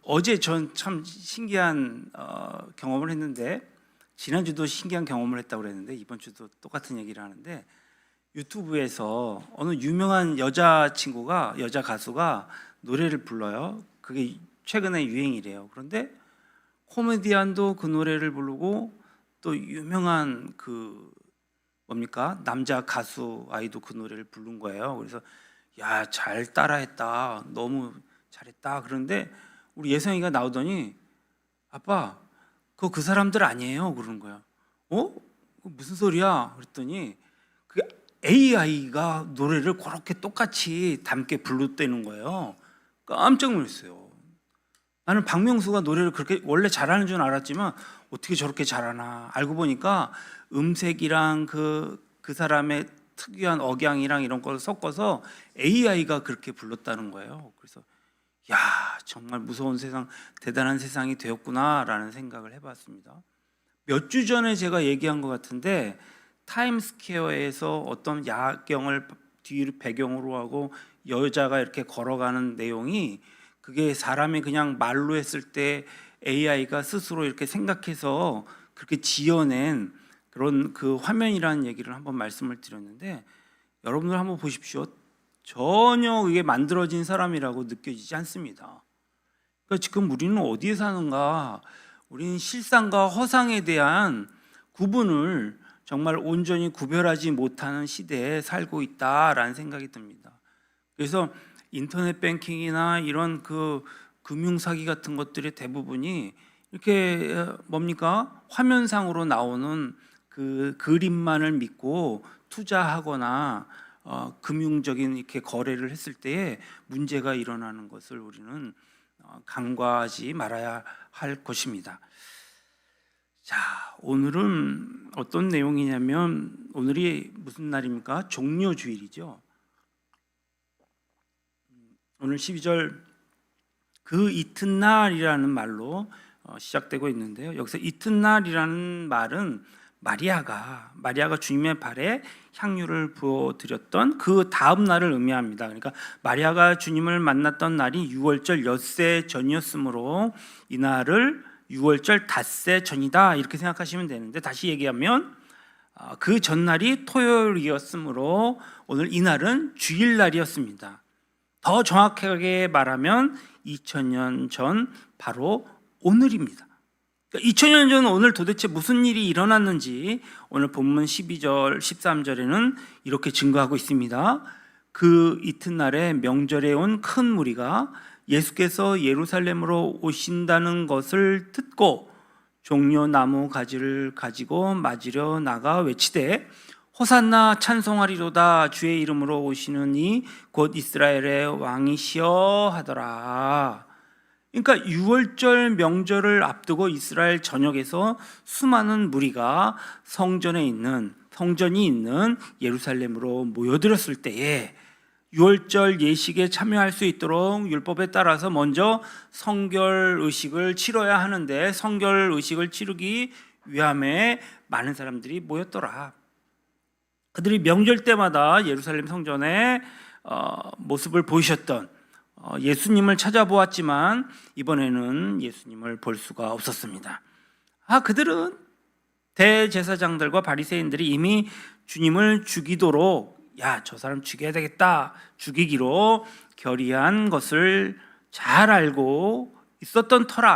어제 전 참 신기한 경험을 했는데, 지난주도 신기한 경험을 했다고 그랬는데 이번 주도 똑같은 얘기를 하는데, 유튜브에서 어느 유명한 여자 가수가 노래를 불러요. 그게 최근에 유행이래요. 그런데 코미디언도 그 노래를 부르고 또 유명한 남자 가수 아이도 그 노래를 부른 거예요. 그래서 야, 잘 따라했다, 너무 잘했다. 그런데 우리 예성이가 나오더니 아빠, 그거 그 사람들 아니에요, 그러는 거야. 무슨 소리야? 그랬더니 그 AI가 노래를 그렇게 똑같이 닮게 불렀다는 거예요. 깜짝 놀랐어요. 나는 박명수가 노래를 그렇게 원래 잘하는 줄 알았지만 어떻게 저렇게 잘하나, 알고 보니까 음색이랑 그 사람의 특유한 억양이랑 이런 걸 섞어서 AI가 그렇게 불렀다는 거예요. 그래서 야, 정말 무서운 세상, 대단한 세상이 되었구나라는 생각을 해봤습니다. 몇 주 전에 제가 얘기한 것 같은데, 타임스퀘어에서 어떤 야경을 뒤로 배경으로 하고 여자가 이렇게 걸어가는 내용이, 그게 사람이 그냥 말로 했을 때 AI가 스스로 이렇게 생각해서 그렇게 지어낸 그런 그 화면이라는 얘기를 한번 말씀을 드렸는데, 여러분들 한번 보십시오. 전혀 이게 만들어진 사람이라고 느껴지지 않습니다. 그러니까 지금 우리는 어디에 사는가? 우리는 실상과 허상에 대한 구분을 정말 온전히 구별하지 못하는 시대에 살고 있다라는 생각이 듭니다. 그래서 인터넷 뱅킹이나 이런 금융 사기 같은 것들의 대부분이 이렇게 화면상으로 나오는 그 그림만을 믿고 투자하거나 금융적인 이렇게 거래를 했을 때에 문제가 일어나는 것을 우리는 간과하지 말아야 할 것입니다. 자, 오늘은 어떤 내용이냐면, 오늘이 무슨 날입니까? 종료주일이죠. 오늘 12절 그 이튿날이라는 말로 시작되고 있는데요. 여기서 이튿날이라는 말은 마리아가 주님의 발에 향유를 부어드렸던 그 다음 날을 의미합니다. 그러니까 마리아가 주님을 만났던 날이 유월절 엿새 전이었으므로 이 날을 유월절 닷새 전이다, 이렇게 생각하시면 되는데, 다시 얘기하면 그 전날이 토요일이었으므로 오늘 이 날은 주일날이었습니다. 더 정확하게 말하면 2000년 전 바로 오늘입니다. 2000년 전 오늘 도대체 무슨 일이 일어났는지 오늘 본문 12절, 13절에는 이렇게 증거하고 있습니다. 그 이튿날에 명절에 온 큰 무리가 예수께서 예루살렘으로 오신다는 것을 듣고 종려나무 가지를 가지고 맞으려 나가 외치되 호산나, 찬송하리로다, 주의 이름으로 오시는 이 곧 이스라엘의 왕이시여 하더라. 그러니까 유월절 명절을 앞두고 이스라엘 전역에서 수많은 무리가 성전이 있는 예루살렘으로 모여들었을 때에 유월절 예식에 참여할 수 있도록 율법에 따라서 먼저 성결 의식을 치러야 하는데, 성결 의식을 치르기 위함에 많은 사람들이 모였더라. 그들이 명절 때마다 예루살렘 성전의 모습을 보이셨던 예수님을 찾아보았지만 이번에는 예수님을 볼 수가 없었습니다. 그들은 대제사장들과 바리새인들이 이미 주님을 죽이도록, 저 사람 죽여야 되겠다, 죽이기로 결의한 것을 잘 알고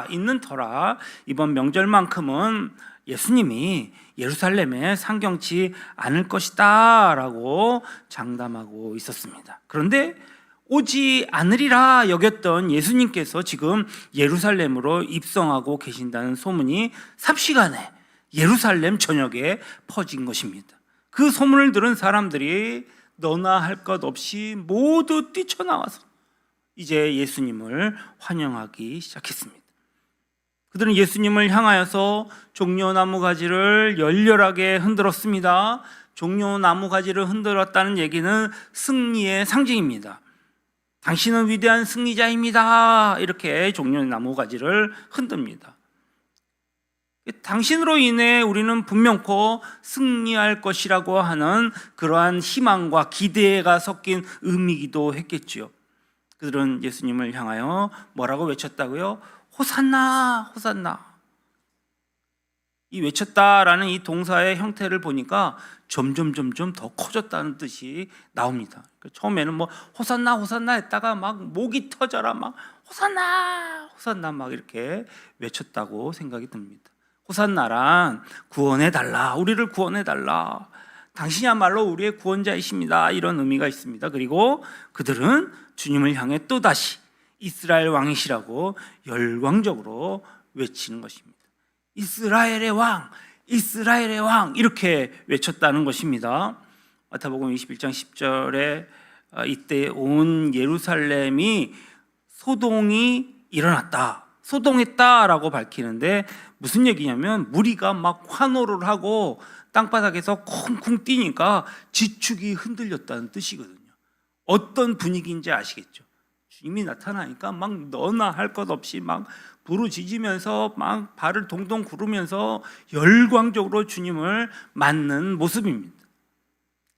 있는 터라 이번 명절만큼은 예수님이 예루살렘에 상경치 않을 것이다 라고 장담하고 있었습니다. 그런데 오지 않으리라 여겼던 예수님께서 지금 예루살렘으로 입성하고 계신다는 소문이 삽시간에 예루살렘 전역에 퍼진 것입니다. 그 소문을 들은 사람들이 너나 할 것 없이 모두 뛰쳐나와서 이제 예수님을 환영하기 시작했습니다. 그들은 예수님을 향하여서 종려나무 가지를 열렬하게 흔들었습니다. 종려나무 가지를 흔들었다는 얘기는 승리의 상징입니다. 당신은 위대한 승리자입니다, 이렇게 종려나무 가지를 흔듭니다. 당신으로 인해 우리는 분명코 승리할 것이라고 하는 그러한 희망과 기대가 섞인 의미이기도 했겠지요. 그들은 예수님을 향하여 뭐라고 외쳤다고요? 호산나, 호산나. 이 외쳤다라는 이 동사의 형태를 보니까 점점 더 커졌다는 뜻이 나옵니다. 처음에는 뭐 호산나 호산나 했다가 막 목이 터져라 막 호산나 호산나 막 이렇게 외쳤다고 생각이 듭니다. 호산나란 구원해 달라, 우리를 구원해 달라, 당신이야말로 우리의 구원자이십니다, 이런 의미가 있습니다. 그리고 그들은 주님을 향해 또다시 이스라엘 왕이시라고 열광적으로 외치는 것입니다. 이스라엘의 왕, 이스라엘의 왕, 이렇게 외쳤다는 것입니다. 마태복음 21장 10절에 이때 온 예루살렘이 소동이 일어났다, 소동했다라고 밝히는데 무슨 얘기냐면 무리가 막 환호를 하고 땅바닥에서 쿵쿵 뛰니까 지축이 흔들렸다는 뜻이거든요. 어떤 분위기인지 아시겠죠? 주님이 나타나니까 막 너나 할 것 없이 막 부르짖으면서 막 발을 동동 구르면서 열광적으로 주님을 맞는 모습입니다.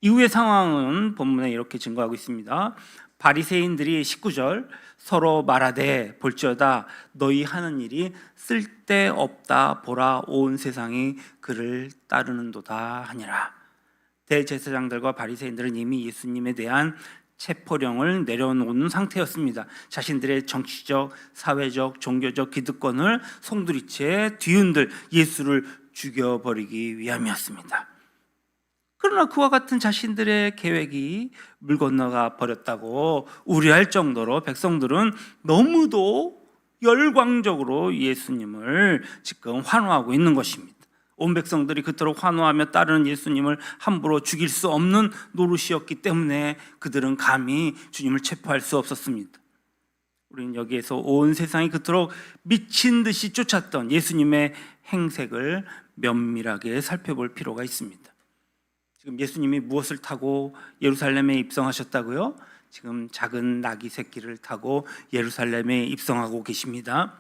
이후의 상황은 본문에 이렇게 증거하고 있습니다. 바리새인들이 19절 서로 말하되 볼지어다 너희 하는 일이 쓸데없다, 보라 온 세상이 그를 따르는도다 하니라. 대제사장들과 바리새인들은 이미 예수님에 대한 체포령을 내려놓은 상태였습니다. 자신들의 정치적, 사회적, 종교적 기득권을 송두리째 뒤흔들 예수를 죽여버리기 위함이었습니다. 그러나 그와 같은 자신들의 계획이 물 건너가 버렸다고 우려할 정도로 백성들은 너무도 열광적으로 예수님을 지금 환호하고 있는 것입니다. 온 백성들이 그토록 환호하며 따르는 예수님을 함부로 죽일 수 없는 노릇이었기 때문에 그들은 감히 주님을 체포할 수 없었습니다. 우리는 여기에서 온 세상이 그토록 미친 듯이 쫓았던 예수님의 행색을 면밀하게 살펴볼 필요가 있습니다. 지금 예수님이 무엇을 타고 예루살렘에 입성하셨다고요? 지금 작은 나귀 새끼를 타고 예루살렘에 입성하고 계십니다.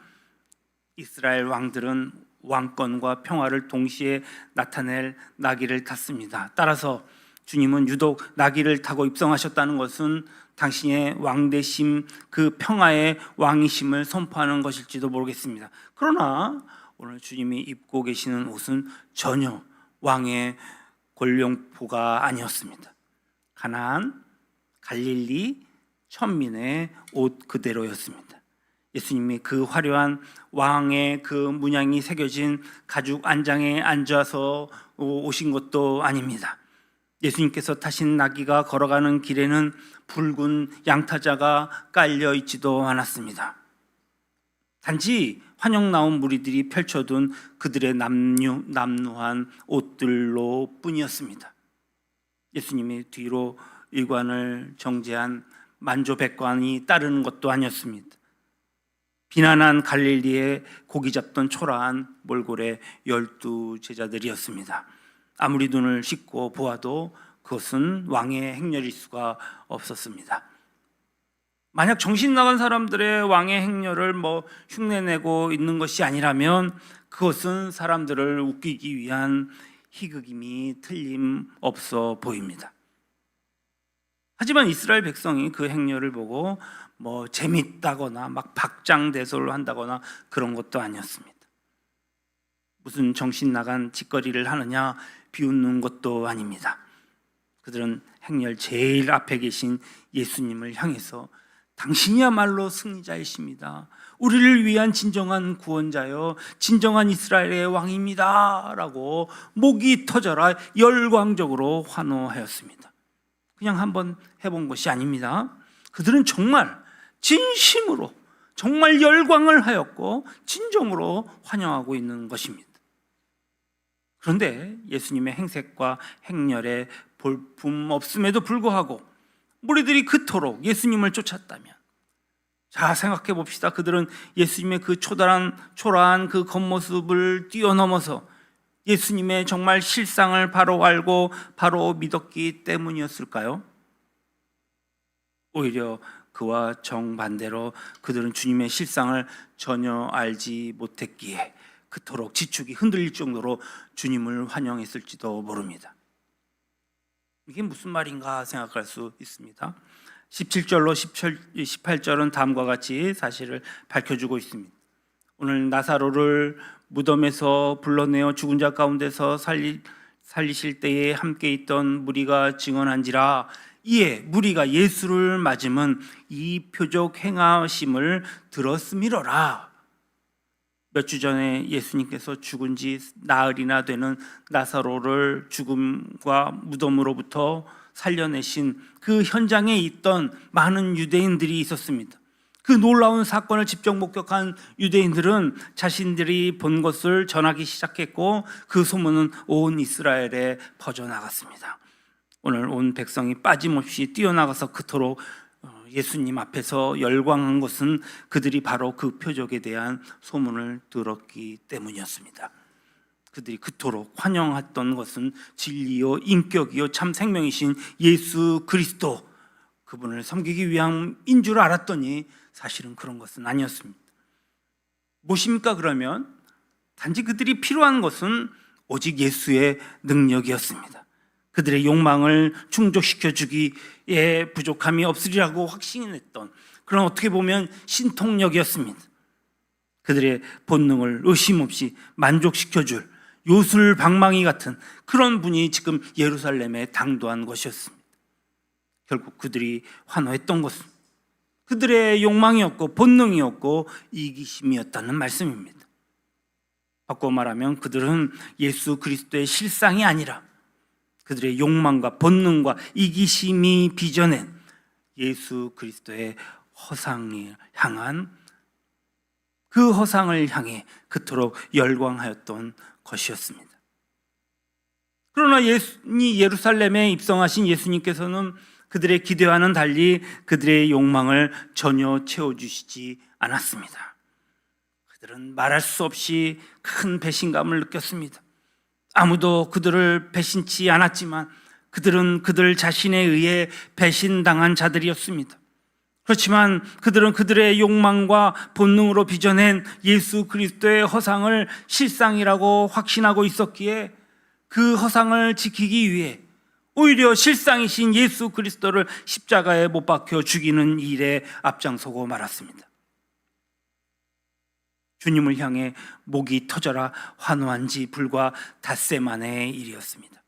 이스라엘 왕들은 왕권과 평화를 동시에 나타낼 나귀를 탔습니다. 따라서 주님은 유독 나귀를 타고 입성하셨다는 것은 당신의 왕대심, 그 평화의 왕이심을 선포하는 것일지도 모르겠습니다. 그러나 오늘 주님이 입고 계시는 옷은 전혀 왕의 권룡포가 아니었습니다. 가나안, 갈릴리 천민의 옷 그대로였습니다. 예수님이 그 화려한 왕의 그 문양이 새겨진 가죽 안장에 앉아서 오신 것도 아닙니다. 예수님께서 타신 나귀가 걸어가는 길에는 붉은 양타자가 깔려 있지도 않았습니다. 단지 환영 나온 무리들이 펼쳐둔 그들의 남루한 옷들로 뿐이었습니다. 예수님이 뒤로 일관을 정지한 만조백관이 따르는 것도 아니었습니다. 비난한 갈릴리에 고기 잡던 초라한 몰골의 12제자들이었습니다. 아무리 눈을 씻고 보아도 그것은 왕의 행렬일 수가 없었습니다. 만약 정신 나간 사람들의 왕의 행렬을 흉내내고 있는 것이 아니라면 그것은 사람들을 웃기기 위한 희극임이 틀림없어 보입니다. 하지만 이스라엘 백성이 그 행렬을 보고 재밌다거나 막 박장대소를 한다거나 그런 것도 아니었습니다. 무슨 정신 나간 짓거리를 하느냐 비웃는 것도 아닙니다. 그들은 행렬 제일 앞에 계신 예수님을 향해서 당신이야말로 승리자이십니다, 우리를 위한 진정한 구원자여, 진정한 이스라엘의 왕입니다 라고 목이 터져라 열광적으로 환호하였습니다. 그냥 한번 해본 것이 아닙니다. 그들은 정말 진심으로 정말 열광을 하였고 진정으로 환영하고 있는 것입니다. 그런데 예수님의 행색과 행렬에 볼품 없음에도 불구하고 무리들이 그토록 예수님을 쫓았다면, 자 생각해 봅시다. 그들은 예수님의 그 초라한 그 겉모습을 뛰어넘어서 예수님의 정말 실상을 바로 알고 바로 믿었기 때문이었을까요? 오히려 그와 정반대로 그들은 주님의 실상을 전혀 알지 못했기에 그토록 지축이 흔들릴 정도로 주님을 환영했을지도 모릅니다. 이게 무슨 말인가 생각할 수 있습니다. 17절로 18절은 다음과 같이 사실을 밝혀주고 있습니다. 오늘 나사로를 무덤에서 불러내어 죽은 자 가운데서 살리실 때에 함께 있던 무리가 증언한지라. 이에 무리가 예수를 맞음은 이 표적 행하심을 들었음이로라. 몇 주 전에 예수님께서 죽은 지 나흘이나 되는 나사로를 죽음과 무덤으로부터 살려내신 그 현장에 있던 많은 유대인들이 있었습니다. 그 놀라운 사건을 직접 목격한 유대인들은 자신들이 본 것을 전하기 시작했고 그 소문은 온 이스라엘에 퍼져나갔습니다. 오늘 온 백성이 빠짐없이 뛰어나가서 그토록 예수님 앞에서 열광한 것은 그들이 바로 그 표적에 대한 소문을 들었기 때문이었습니다. 그들이 그토록 환영했던 것은 진리요 인격이요 참 생명이신 예수 그리스도, 그분을 섬기기 위함인 줄 알았더니 사실은 그런 것은 아니었습니다. 무엇입니까? 그러면 단지 그들이 필요한 것은 오직 예수의 능력이었습니다. 그들의 욕망을 충족시켜주기에 부족함이 없으리라고 확신했던 그런, 어떻게 보면 신통력이었습니다. 그들의 본능을 의심 없이 만족시켜줄 요술방망이 같은 그런 분이 지금 예루살렘에 당도한 것이었습니다. 결국 그들이 환호했던 것은 그들의 욕망이었고 본능이었고 이기심이었다는 말씀입니다. 바꿔 말하면 그들은 예수 그리스도의 실상이 아니라 그들의 욕망과 본능과 이기심이 빚어낸 예수 그리스도의 허상을 향한, 그 허상을 향해 그토록 열광하였던 것이었습니다. 그러나 예루살렘에 입성하신 예수님께서는 그들의 기대와는 달리 그들의 욕망을 전혀 채워주시지 않았습니다. 그들은 말할 수 없이 큰 배신감을 느꼈습니다. 아무도 그들을 배신치 않았지만 그들은 그들 자신에 의해 배신당한 자들이었습니다. 그렇지만 그들은 그들의 욕망과 본능으로 빚어낸 예수 그리스도의 허상을 실상이라고 확신하고 있었기에 그 허상을 지키기 위해 오히려 실상이신 예수 그리스도를 십자가에 못 박혀 죽이는 일에 앞장서고 말았습니다. 주님을 향해 목이 터져라 환호한 지 불과 닷새 만의 일이었습니다.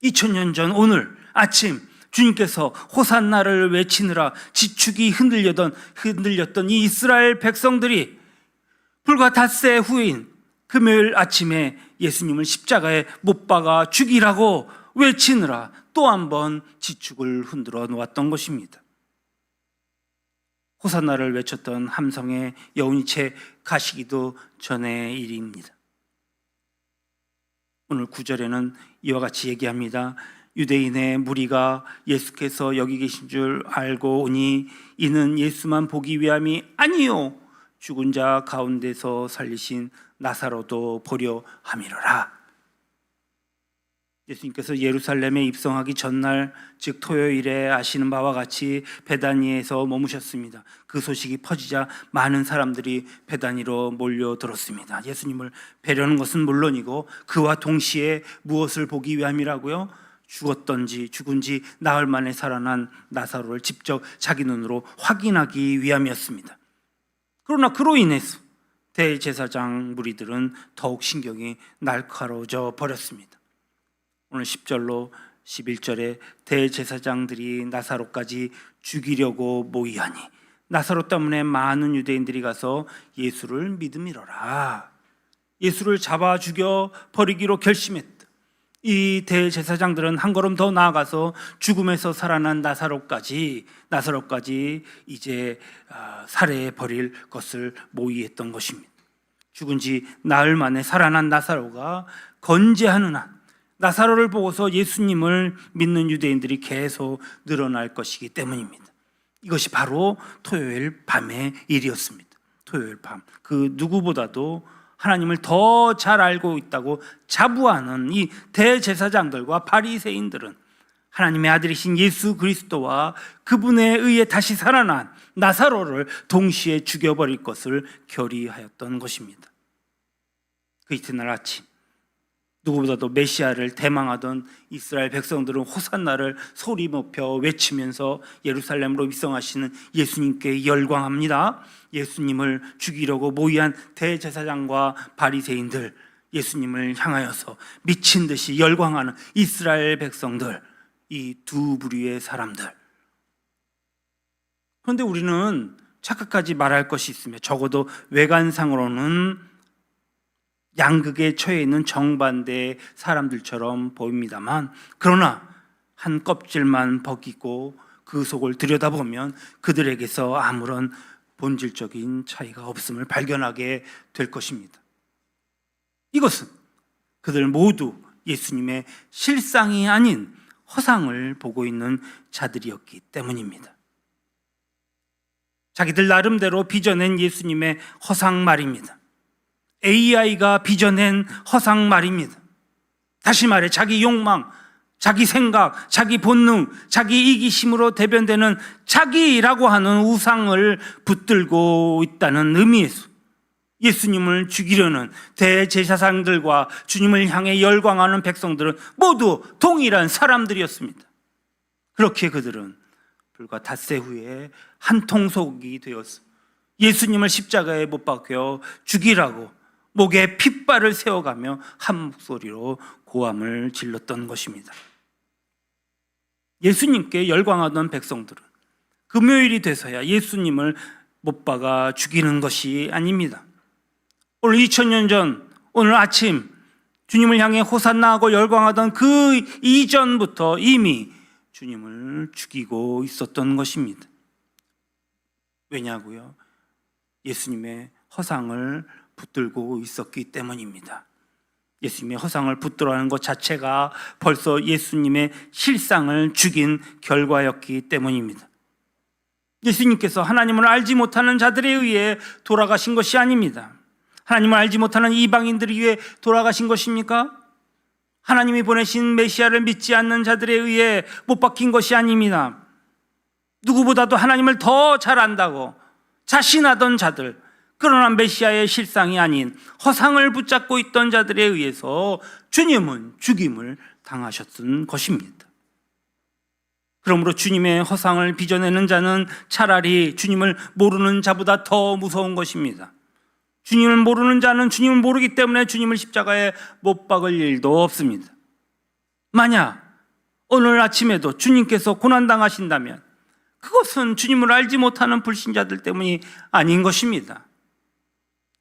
2000년 전 오늘 아침 주님께서 호산나를 외치느라 지축이 흔들렸던 이 이스라엘 백성들이 불과 닷새 후인 금요일 아침에 예수님을 십자가에 못 박아 죽이라고 외치느라 또 한 번 지축을 흔들어 놓았던 것입니다. 호산나를 외쳤던 함성의 여운이 채 가시기도 전의 일입니다. 오늘 9절에는 이와 같이 얘기합니다. 유대인의 무리가 예수께서 여기 계신 줄 알고 오니 이는 예수만 보기 위함이 아니요 죽은 자 가운데서 살리신 나사로도 보려 함이로라. 예수님께서 예루살렘에 입성하기 전날, 즉 토요일에 아시는 바와 같이 베다니에서 머무셨습니다. 그 소식이 퍼지자 많은 사람들이 베다니로 몰려들었습니다. 예수님을 뵈려는 것은 물론이고 그와 동시에 무엇을 보기 위함이라고요? 죽은 지 나흘 만에 살아난 나사로를 직접 자기 눈으로 확인하기 위함이었습니다. 그러나 그로 인해서 대제사장 무리들은 더욱 신경이 날카로워져 버렸습니다. 오늘 10절로 11절에 대제사장들이 나사로까지 죽이려고 모이하니 나사로 때문에 많은 유대인들이 가서 예수를 믿음이로라. 예수를 잡아 죽여 버리기로 결심했다. 이 대제사장들은 한 걸음 더 나아가서 죽음에서 살아난 나사로까지 이제 살해해 버릴 것을 모의했던 것입니다. 죽은 지 나흘 만에 살아난 나사로가 건재하는 한 나사로를 보고서 예수님을 믿는 유대인들이 계속 늘어날 것이기 때문입니다. 이것이 바로 토요일 밤의 일이었습니다. 토요일 밤, 그 누구보다도 하나님을 더 잘 알고 있다고 자부하는 이 대제사장들과 바리새인들은 하나님의 아들이신 예수 그리스도와 그분에 의해 다시 살아난 나사로를 동시에 죽여버릴 것을 결의하였던 것입니다. 그 이튿날 아침 누구보다도 메시아를 대망하던 이스라엘 백성들은 호산나를 소리 높여 외치면서 예루살렘으로 입성하시는 예수님께 열광합니다. 예수님을 죽이려고 모의한 대제사장과 바리새인들, 예수님을 향하여서 미친 듯이 열광하는 이스라엘 백성들, 이 두 부류의 사람들. 그런데 우리는 착각하지 말할 것이 있으며, 적어도 외관상으로는 양극에 처해 있는 정반대의 사람들처럼 보입니다만, 그러나 한 껍질만 벗기고 그 속을 들여다보면 그들에게서 아무런 본질적인 차이가 없음을 발견하게 될 것입니다. 이것은 그들 모두 예수님의 실상이 아닌 허상을 보고 있는 자들이었기 때문입니다. 자기들 나름대로 빚어낸 예수님의 허상 말입니다. AI가 빚어낸 허상 말입니다. 다시 말해 자기 욕망, 자기 생각, 자기 본능, 자기 이기심으로 대변되는 자기라고 하는 우상을 붙들고 있다는 의미에서 예수님을 죽이려는 대제사장들과 주님을 향해 열광하는 백성들은 모두 동일한 사람들이었습니다. 그렇게 그들은 불과 닷새 후에 한 통속이 되었어 예수님을 십자가에 못 박혀 죽이라고 목에 핏발을 세워가며 한 목소리로 고함을 질렀던 것입니다. 예수님께 열광하던 백성들은 금요일이 돼서야 예수님을 못 박아 죽이는 것이 아닙니다. 오늘 2000년 전 오늘 아침 주님을 향해 호산나하고 열광하던 그 이전부터 이미 주님을 죽이고 있었던 것입니다. 왜냐고요? 예수님의 허상을 붙들고 있었기 때문입니다. 예수님의 허상을 붙들어하는 것 자체가 벌써 예수님의 실상을 죽인 결과였기 때문입니다. 예수님께서 하나님을 알지 못하는 자들에 의해 돌아가신 것이 아닙니다. 하나님을 알지 못하는 이방인들을 위해 돌아가신 것입니까? 하나님이 보내신 메시아를 믿지 않는 자들에 의해 못 박힌 것이 아닙니다. 누구보다도 하나님을 더 잘 안다고 자신하던 자들, 그러나 메시아의 실상이 아닌 허상을 붙잡고 있던 자들에 의해서 주님은 죽임을 당하셨던 것입니다. 그러므로 주님의 허상을 빚어내는 자는 차라리 주님을 모르는 자보다 더 무서운 것입니다. 주님을 모르는 자는 주님을 모르기 때문에 주님을 십자가에 못 박을 일도 없습니다. 만약 오늘 아침에도 주님께서 고난당하신다면 그것은 주님을 알지 못하는 불신자들 때문이 아닌 것입니다.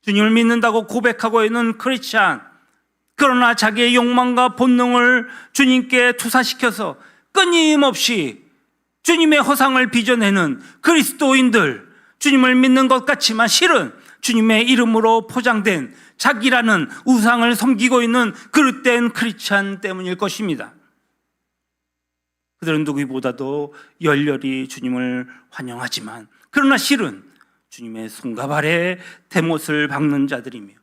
주님을 믿는다고 고백하고 있는 크리스찬, 그러나 자기의 욕망과 본능을 주님께 투사시켜서 끊임없이 주님의 허상을 빚어내는 그리스도인들, 주님을 믿는 것 같지만 실은 주님의 이름으로 포장된 자기라는 우상을 섬기고 있는 그릇된 크리스찬 때문일 것입니다. 그들은 누구보다도 열렬히 주님을 환영하지만 그러나 실은 주님의 손과 발에 대못을 박는 자들이며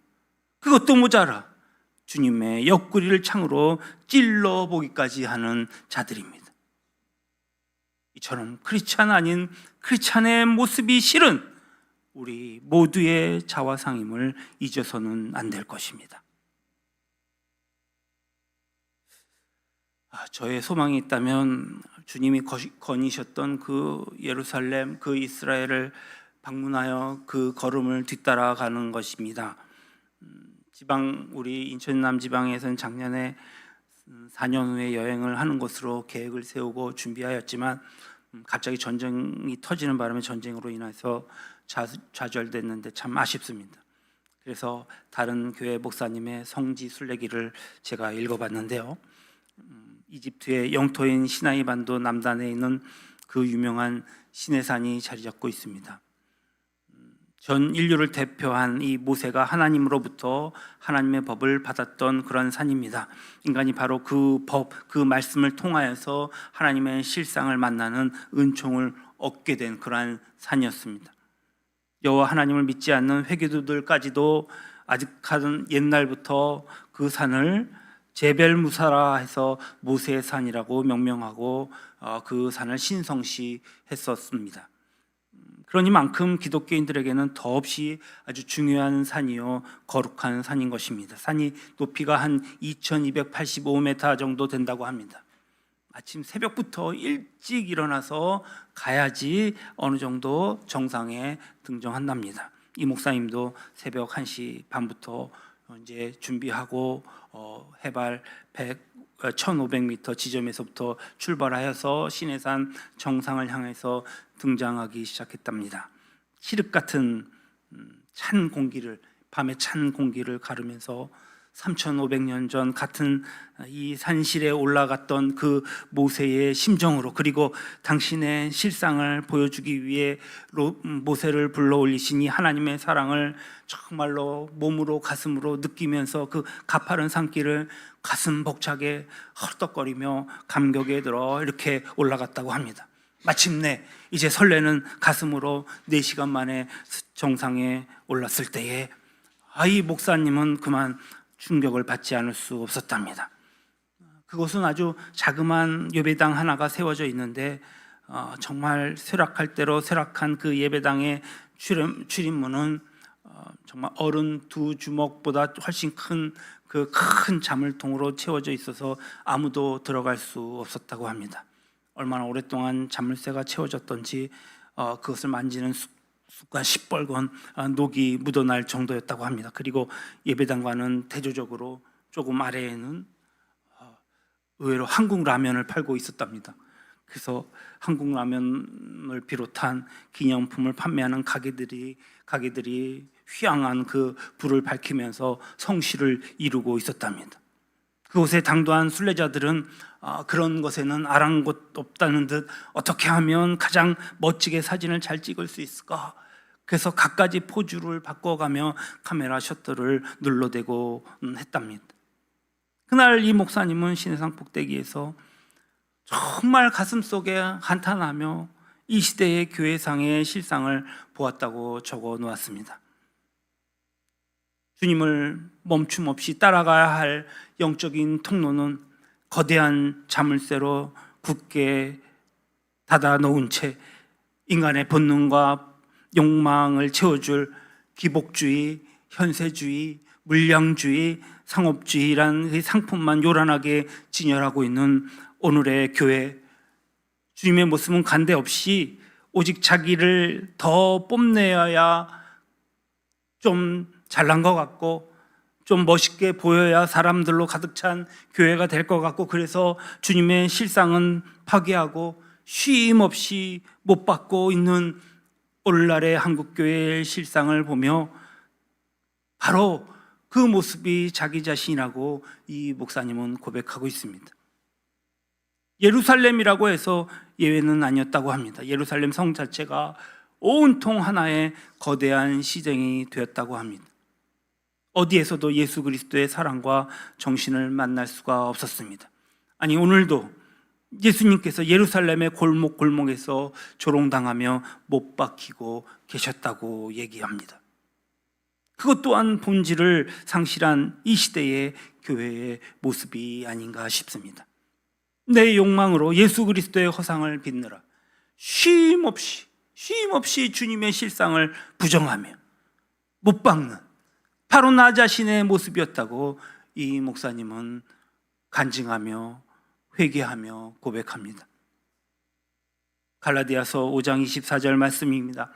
그것도 모자라 주님의 옆구리를 창으로 찔러보기까지 하는 자들입니다. 이처럼 크리스찬 아닌 크리스찬의 모습이 실은 우리 모두의 자화상임을 잊어서는 안 될 것입니다. 저의 소망이 있다면 주님이 거니셨던 그 예루살렘, 그 이스라엘을 방문하여 그 걸음을 뒤따라가는 것입니다. 우리 인천남 지방에서는 작년에 4년 후에 여행을 하는 것으로 계획을 세우고 준비하였지만 갑자기 전쟁이 터지는 바람에 전쟁으로 인해서 좌절됐는데 참 아쉽습니다. 그래서 다른 교회 목사님의 성지 순례기를 제가 읽어봤는데요. 이집트의 영토인 시나이 반도 남단에 있는 그 유명한 시내산이 자리 잡고 있습니다. 전 인류를 대표한 이 모세가 하나님으로부터 하나님의 법을 받았던 그런 산입니다. 인간이 바로 그 법, 그 말씀을 통하여서 하나님의 실상을 만나는 은총을 얻게 된 그러한 산이었습니다. 여호와 하나님을 믿지 않는 회교도들까지도 아직 하던 옛날부터 그 산을 제벨무사라 해서 모세의 산이라고 명명하고 그 산을 신성시했었습니다. 그러니만큼 기독교인들에게는 더없이 아주 중요한 산이요 거룩한 산인 것입니다. 산이 높이가 한 2285m 정도 된다고 합니다. 아침 새벽부터 일찍 일어나서 가야지 어느 정도 정상에 등정한답니다. 이 목사님도 새벽 1시 반부터 이제 준비하고 해발 1500m 지점에서부터 출발하여서 시내산 정상을 향해서 등장하기 시작했답니다. 칠흑 같은 찬 공기를, 밤에 찬 공기를 가르면서 3500년 전 같은 이 산실에 올라갔던 그 모세의 심정으로, 그리고 당신의 실상을 보여주기 위해 모세를 불러 올리신 이 하나님의 사랑을 정말로 몸으로 가슴으로 느끼면서 그 가파른 산길을 가슴 벅차게 헐떡거리며 감격에 들어 이렇게 올라갔다고 합니다. 마침내 이제 설레는 가슴으로 4시간 만에 정상에 올랐을 때에 이 목사님은 그만 충격을 받지 않을 수 없었답니다. 그곳은 아주 자그마한 예배당 하나가 세워져 있는데 정말 쇠락할 대로 쇠락한 그 예배당의 출입문은 정말 어른 2주먹보다 훨씬 큰 그 큰 자물통으로 채워져 있어서 아무도 들어갈 수 없었다고 합니다. 얼마나 오랫동안 자물쇠가 채워졌던지 그것을 만지는 습관 시뻘건 녹이 묻어날 정도였다고 합니다. 그리고 예배당과는 대조적으로 조금 아래에는 의외로 한국 라면을 팔고 있었답니다. 그래서 한국 라면을 비롯한 기념품을 판매하는 가게들이 휘황한 그 불을 밝히면서 성시를 이루고 있었답니다. 그곳에 당도한 순례자들은 그런 것에는 아랑곳 없다는 듯 어떻게 하면 가장 멋지게 사진을 잘 찍을 수 있을까? 그래서 갖가지 포즈를 바꿔가며 카메라 셔터를 눌러대고 했답니다. 그날 이 목사님은 시내산 꼭대기에서 정말 가슴속에 한탄하며 이 시대의 교회상의 실상을 보았다고 적어 놓았습니다. 주님을 멈춤 없이 따라가야 할 영적인 통로는 거대한 자물쇠로 굳게 닫아 놓은 채 인간의 본능과 욕망을 채워줄 기복주의, 현세주의, 물량주의, 상업주의란 상품만 요란하게 진열하고 있는 오늘의 교회, 주님의 모습은 간대 없이 오직 자기를 더 뽐내어야 좀 잘난 것 같고 좀 멋있게 보여야 사람들로 가득 찬 교회가 될 것 같고, 그래서 주님의 실상은 파괴하고 쉼 없이 못 받고 있는 오늘날의 한국교회의 실상을 보며 바로 그 모습이 자기 자신이라고 이 목사님은 고백하고 있습니다. 예루살렘이라고 해서 예외는 아니었다고 합니다. 예루살렘 성 자체가 온통 하나의 거대한 시장이 되었다고 합니다. 어디에서도 예수 그리스도의 사랑과 정신을 만날 수가 없었습니다. 아니, 오늘도 예수님께서 예루살렘의 골목골목에서 조롱당하며 못 박히고 계셨다고 얘기합니다. 그것 또한 본질을 상실한 이 시대의 교회의 모습이 아닌가 싶습니다. 내 욕망으로 예수 그리스도의 허상을 빚느라 쉼 없이 주님의 실상을 부정하며 못 박는 바로 나 자신의 모습이었다고 이 목사님은 간증하며 회개하며 고백합니다. 갈라디아서 5장 24절 말씀입니다.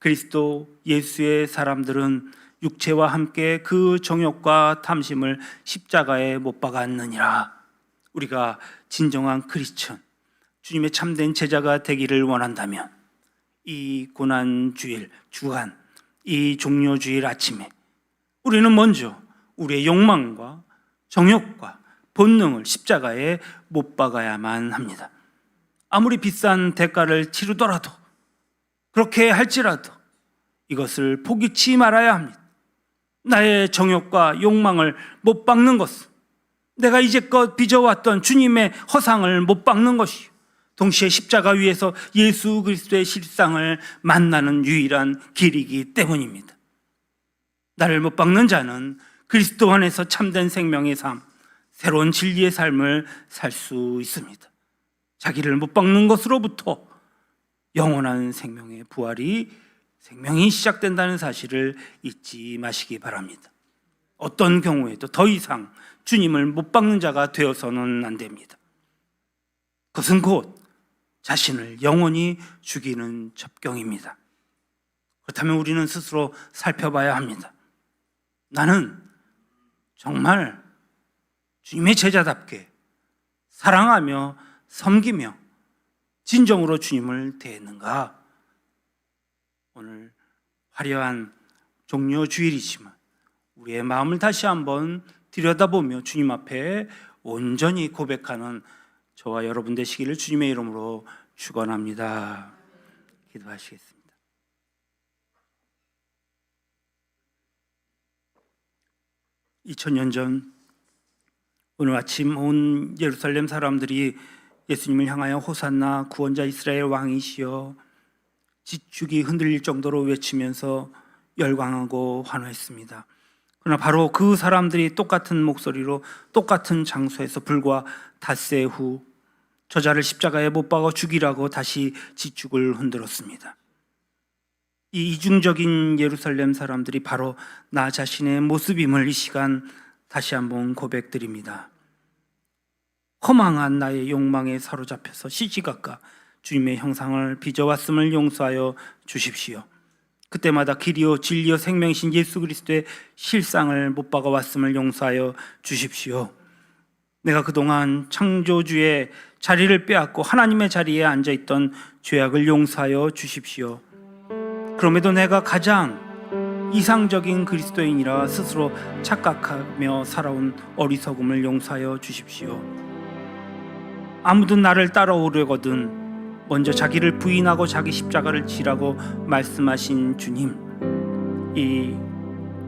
그리스도 예수의 사람들은 육체와 함께 그 정욕과 탐심을 십자가에 못 박았느니라. 우리가 진정한 크리스천, 주님의 참된 제자가 되기를 원한다면 이 고난주일 주간, 이 종료주일 아침에 우리는 먼저 우리의 욕망과 정욕과 본능을 십자가에 못 박아야만 합니다. 아무리 비싼 대가를 치르더라도, 그렇게 할지라도 이것을 포기치 말아야 합니다. 나의 정욕과 욕망을 못 박는 것은 내가 이제껏 빚어왔던 주님의 허상을 못 박는 것이요, 동시에 십자가 위에서 예수 그리스도의 실상을 만나는 유일한 길이기 때문입니다. 나를 못 박는 자는 그리스도 안에서 참된 생명의 삶, 새로운 진리의 삶을 살 수 있습니다. 자기를 못 박는 것으로부터 영원한 생명의 부활이 생명이 시작된다는 사실을 잊지 마시기 바랍니다. 어떤 경우에도 더 이상 주님을 못 박는 자가 되어서는 안 됩니다. 그것은 곧 자신을 영원히 죽이는 접경입니다. 그렇다면 우리는 스스로 살펴봐야 합니다. 나는 정말 주님의 제자답게 사랑하며 섬기며 진정으로 주님을 대했는가? 오늘 화려한 종려 주일이지만 우리의 마음을 다시 한번 들여다보며 주님 앞에 온전히 고백하는 저와 여러분 되시기를 주님의 이름으로 축원합니다. 기도하시겠습니다. (2000년) 전 오늘 아침 온 예루살렘 사람들이 예수님을 향하여 호산나 구원자 이스라엘 왕이시여 지축이 흔들릴 정도로 외치면서 열광하고 환호했습니다. 그러나 바로 그 사람들이 똑같은 목소리로 똑같은 장소에서 불과 닷새 후 저자를 십자가에 못 박아 죽이라고 다시 지축을 흔들었습니다. 이 이중적인 예루살렘 사람들이 바로 나 자신의 모습임을 이 시간 다시 한번 고백드립니다. 허망한 나의 욕망에 사로잡혀서 시시각각 주님의 형상을 빚어왔음을 용서하여 주십시오. 그때마다 길이요 진리요 생명이신 예수 그리스도의 실상을 못 박아왔음을 용서하여 주십시오. 내가 그동안 창조주의 자리를 빼앗고 하나님의 자리에 앉아있던 죄악을 용서하여 주십시오. 그럼에도 내가 가장 이상적인 그리스도인이라 스스로 착각하며 살아온 어리석음을 용서하여 주십시오. 아무도 나를 따라오려거든 먼저 자기를 부인하고 자기 십자가를 지라고 말씀하신 주님, 이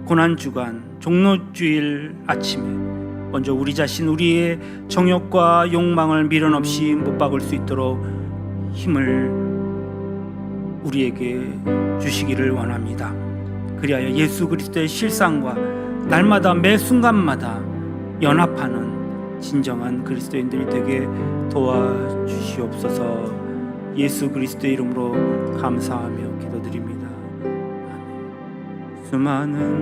고난주간 종로주일 아침에 먼저 우리 자신, 우리의 정욕과 욕망을 미련 없이 못 박을 수 있도록 힘을 우리에게 주시기를 원합니다. 그리하여 예수 그리스도의 실상과 날마다 매 순간마다 연합하는 진정한 그리스도인들이 되게 도와주시옵소서. 예수 그리스도의 이름으로 감사하며 기도드립니다. 아멘. 수많은